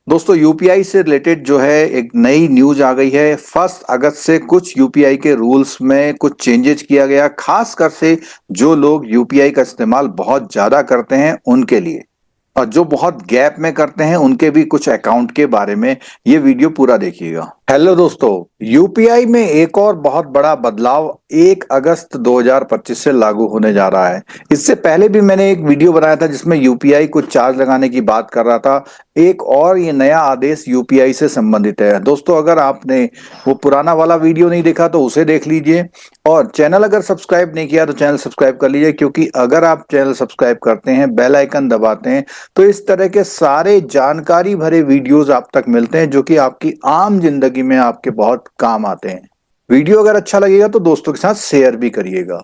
दोस्तों यूपीआई से रिलेटेड जो है एक नई न्यूज आ गई है। 1 अगस्त से कुछ यूपीआई के रूल्स में कुछ चेंजेज किया गया, खासकर से जो लोग यूपीआई का इस्तेमाल बहुत ज्यादा करते हैं उनके लिए, और जो बहुत गैप में करते हैं उनके भी कुछ अकाउंट के बारे में ये वीडियो पूरा देखिएगा। हेलो दोस्तों, यूपीआई में एक और बहुत बड़ा बदलाव 1 अगस्त 2025 से लागू होने जा रहा है। इससे पहले भी मैंने एक वीडियो बनाया था जिसमें यूपीआई को चार्ज लगाने की बात कर रहा था। एक और ये नया आदेश यूपीआई से संबंधित है। दोस्तों, अगर आपने वो पुराना वाला वीडियो नहीं देखा तो उसे देख लीजिए, और चैनल अगर सब्सक्राइब नहीं किया तो चैनल सब्सक्राइब कर लीजिए, क्योंकि अगर आप चैनल सब्सक्राइब करते हैं, बेल आइकन दबाते हैं, तो इस तरह के सारे जानकारी भरे वीडियोस आप तक मिलते हैं जो कि आपकी आम जिंदगी में आपके बहुत काम आते हैं। वीडियो अगर अच्छा लगेगा तो दोस्तों के साथ शेयर भी करिएगा।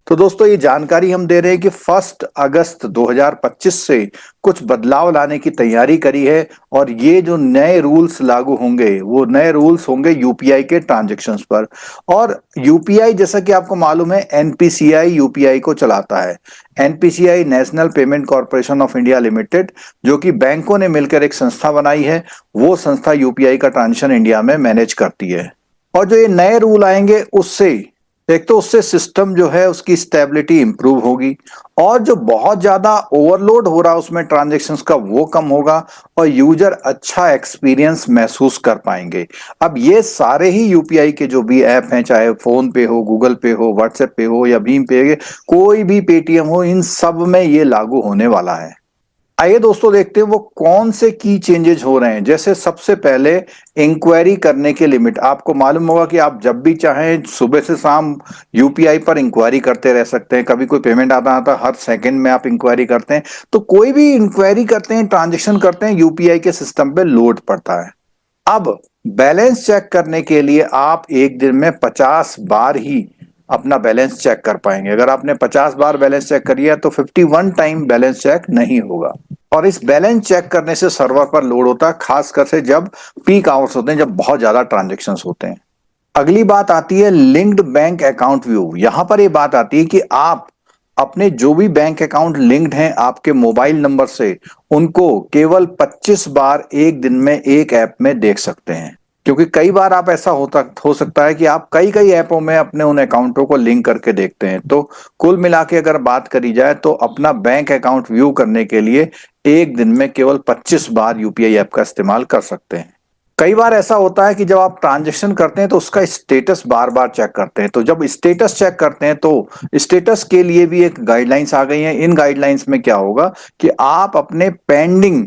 तो दोस्तों, ये जानकारी हम दे रहे हैं कि 1 अगस्त 2025 से कुछ बदलाव लाने की तैयारी करी है, और ये जो नए रूल्स लागू होंगे वो नए रूल्स होंगे यूपीआई के ट्रांजैक्शंस पर। और यूपीआई, जैसा कि आपको मालूम है, एनपीसीआई यूपीआई को चलाता है। NPCI national payment corporation of India limited, जो कि बैंकों ने मिलकर एक संस्था बनाई है, वो संस्था यूपीआई का ट्रांजेक्शन इंडिया में मैनेज करती है। और जो ये नए रूल आएंगे उससे एक तो उससे सिस्टम जो है उसकी स्टेबिलिटी इंप्रूव होगी, और जो बहुत ज्यादा ओवरलोड हो रहा है उसमें ट्रांजैक्शंस का वो कम होगा, और यूजर अच्छा एक्सपीरियंस महसूस कर पाएंगे। अब ये सारे ही यूपीआई के जो भी ऐप हैं, चाहे फोन पे हो, गूगल पे हो, व्हाट्सएप पे हो या भीम पे, कोई भी पेटीएम हो, इन सब में ये लागू होने वाला है। आइए दोस्तों देखते हैं वो कौन से की चेंजेज हो रहे हैं। जैसे सबसे पहले, इंक्वायरी करने के लिमिट। आपको मालूम होगा कि आप जब भी चाहें सुबह से शाम यूपीआई पर इंक्वायरी करते रह सकते हैं। कभी कोई पेमेंट आता आता हर सेकंड में आप इंक्वायरी करते हैं, तो कोई भी इंक्वायरी करते हैं, ट्रांजेक्शन करते हैं, यूपीआई के सिस्टम पे लोड पड़ता है। अब बैलेंस चेक करने के लिए आप एक दिन में 50 बार ही अपना बैलेंस चेक कर पाएंगे। अगर आपने 50 बार बैलेंस चेक कर लिया तो 51 टाइम बैलेंस चेक नहीं होगा। और इस बैलेंस चेक करने से सर्वर पर लोड होता है, खासकर से जब पीक आवर्स होते हैं, जब बहुत ज्यादा ट्रांजेक्शन्स होते हैं। अगली बात आती है लिंक्ड बैंक अकाउंट व्यू। यहां पर यह बात आती है कि आप अपने जो भी बैंक अकाउंट लिंक्ड हैं आपके मोबाइल नंबर से, उनको केवल 25 बार एक दिन में एक ऐप में देख सकते हैं। क्योंकि कई बार आप ऐसा हो सकता है कि आप कई कई ऐपों में अपने उन अकाउंटों को लिंक करके देखते हैं। तो कुल मिला के अगर बात करी जाए तो अपना बैंक अकाउंट व्यू करने के लिए एक दिन में केवल 25 बार यूपीआई ऐप का इस्तेमाल कर सकते हैं। कई बार ऐसा होता है कि जब आप ट्रांजैक्शन करते हैं तो उसका स्टेटस बार बार चेक करते हैं। तो जब स्टेटस चेक करते हैं तो स्टेटस के लिए भी एक गाइडलाइंस आ गई है। इन गाइडलाइंस में क्या होगा कि आप अपने पेंडिंग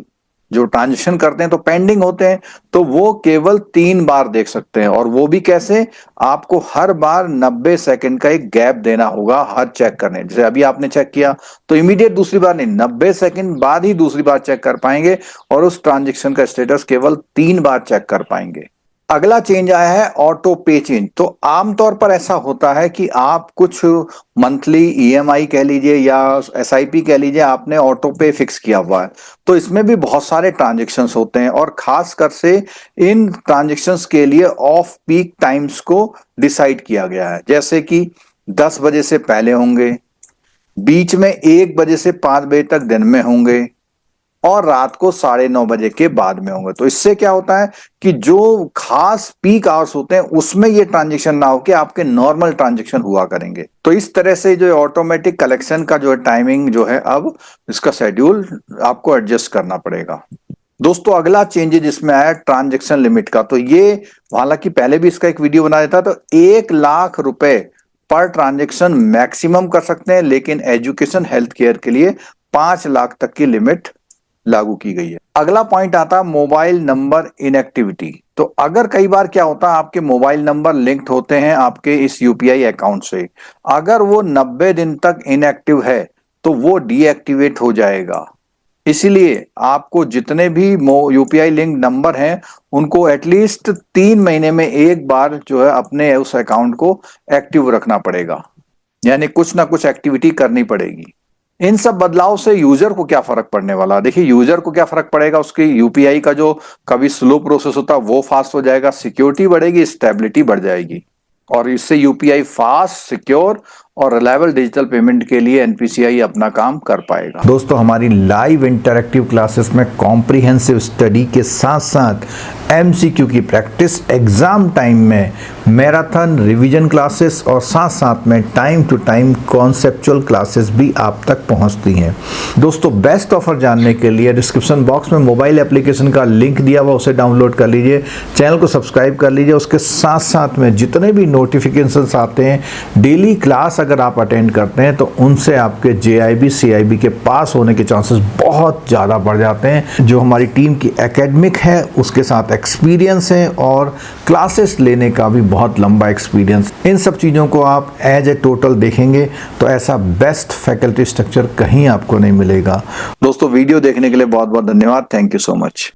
जो ट्रांजैक्शन करते हैं तो पेंडिंग होते हैं, तो वो केवल 3 बार देख सकते हैं। और वो भी कैसे? आपको हर बार 90 सेकंड का एक गैप देना होगा हर चेक करने। जैसे अभी आपने चेक किया तो इमीडिएट दूसरी बार नहीं, 90 सेकंड बाद ही दूसरी बार चेक कर पाएंगे, और उस ट्रांजेक्शन का स्टेटस केवल 3 बार चेक कर पाएंगे। अगला चेंज आया है ऑटो पे चेंज। तो आमतौर पर ऐसा होता है कि आप कुछ मंथली ईएमआई कह लीजिए या एसआईपी कह लीजिए, आपने ऑटो पे फिक्स किया हुआ है। तो इसमें भी बहुत सारे ट्रांजेक्शन्स होते हैं, और खासकर से इन ट्रांजेक्शन्स के लिए ऑफ पीक टाइम्स को डिसाइड किया गया है। जैसे कि 10 बजे से पहले होंगे, बीच में 1 बजे से 5 बजे तक दिन में होंगे, और रात को 9:30 बजे के बाद में होंगे। तो इससे क्या होता है कि जो खास पीक आवर्स होते हैं उसमें ये ट्रांजेक्शन ना हो के आपके नॉर्मल ट्रांजेक्शन हुआ करेंगे। तो इस तरह से जो ऑटोमेटिक कलेक्शन का जो है टाइमिंग जो है, अब इसका शेड्यूल आपको एडजस्ट करना पड़ेगा। दोस्तों, अगला चेंजेस इसमें आया ट्रांजेक्शन लिमिट का। तो ये, हालांकि पहले भी इसका एक वीडियो बनाया था, तो 1 लाख रुपए पर ट्रांजेक्शन मैक्सिमम कर सकते हैं, लेकिन एजुकेशन हेल्थ केयर के लिए 5 लाख तक की लिमिट लागू की गई है। अगला पॉइंट आता है मोबाइल नंबर इनएक्टिविटी। तो अगर कई बार क्या होता है, आपके मोबाइल नंबर लिंक्ड होते हैं आपके इस यूपीआई अकाउंट से, अगर वो 90 दिन तक इनएक्टिव है तो वो डीएक्टिवेट हो जाएगा। इसीलिए आपको जितने भी यूपीआई लिंक नंबर हैं उनको एटलीस्ट 3 महीने में एक बार जो है अपने उस अकाउंट को एक्टिव रखना पड़ेगा, यानी कुछ ना कुछ एक्टिविटी करनी पड़ेगी। इन सब बदलाव से यूजर को क्या फर्क पड़ने वाला? देखिए, यूजर को क्या फर्क पड़ेगा, उसकी यूपीआई का जो कभी स्लो प्रोसेस होता है वो फास्ट हो जाएगा, सिक्योरिटी बढ़ेगी, स्टेबिलिटी बढ़ जाएगी। और इससे यूपीआई फास्ट, सिक्योर और रिलायबल डिजिटल पेमेंट के लिए एनपीसीआई अपना काम कर पाएगा। दोस्तों, हमारी लाइव इंटरैक्टिव क्लासेस में कॉम्प्रिहेंसिव स्टडी के साथ साथ एमसीक्यू की प्रैक्टिस, एग्जाम टाइम में मैराथन रिवीजन क्लासेस और साथ साथ में time to time conceptual classes भी आप तक पहुंचती हैं। दोस्तों, बेस्ट ऑफर जानने के लिए डिस्क्रिप्शन बॉक्स में मोबाइल एप्लीकेशन का लिंक दिया हुआ, उसे डाउनलोड कर लीजिए, चैनल को सब्सक्राइब कर लीजिए। उसके साथ साथ में जितने भी नोटिफिकेशंस आते हैं, डेली क्लास अगर आप अटेंड करते हैं तो उनसे आपके जेआईबी सीआईबी के पास होने के चांसेस बहुत ज़्यादा बढ़ जाते हैं। जो हमारी टीम की एकेडमिक है उसके साथ एक्सपीरियंस है और क्लासेस लेने का भी बहुत लंबा एक्सपीरियंस, इन सब चीज़ों को आप एज ए टोटल देखेंगे तो ऐसा बेस्ट फैकल्टी स्ट्रक्चर कहीं आपको नहीं मिलेगा। दोस्तों, वीडियो देखने के लिए बहुत बहुत धन्यवाद। Thank you so much.